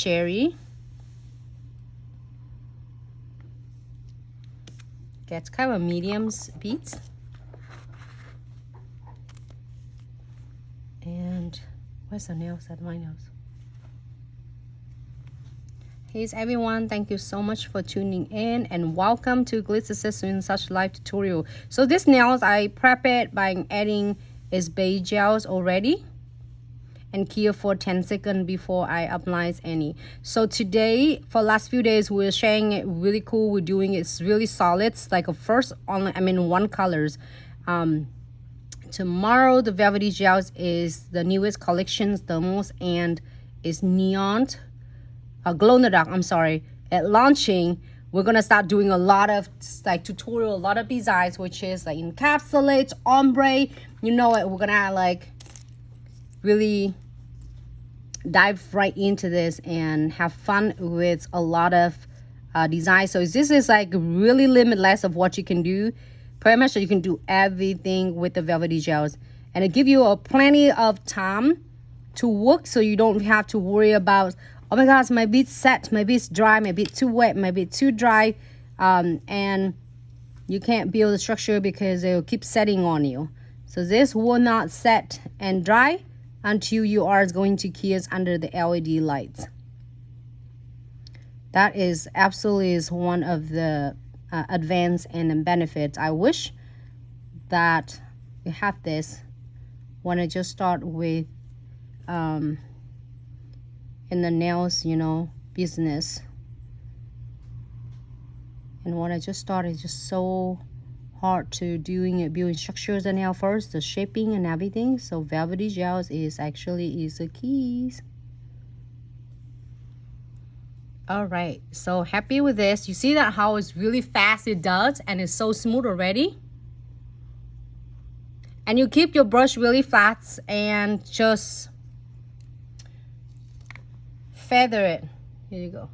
cherry. Gets kind of a medium beads. And where's the nails at my nails? Hey everyone, thank you so much for tuning in and welcome to Glitz Subscription Such live tutorial. So this nails I prep it by adding is Velvetty gels already and cure for 10 seconds before I apply any. So today for last few days we're sharing it really cool. We're doing it's really solid. It's like a first online one colors. Tomorrow the Velvetty gels is the newest collections, the most, and is neon glow in the dark. I'm sorry, at launching we're gonna start doing a lot of like tutorial, a lot of designs, which is like encapsulate, ombre, you know it. We're gonna like really dive right into this and have fun with a lot of design. So this is like really limitless of what you can do. Pretty much you can do everything with the Velvetty gels, and it give you plenty of time to work, so you don't have to worry about, oh my gosh, my bead's set, my bead's dry, my bead's too wet, my bead's too dry, and you can't build a structure because it will keep setting on you. So this will not set and dry until you are going to kiss under the LED lights. That is absolutely is one of the advance and benefits. I wish that you have this when I just start with in the nails, you know, business. And when I just started, it's just so hard to building structures and nail first, the shaping and everything. So Velvetty gels is the keys. All right, so happy with this. You see that how it's really fast it does, and it's so smooth already. And you keep your brush really flat and just feather it. Here you go.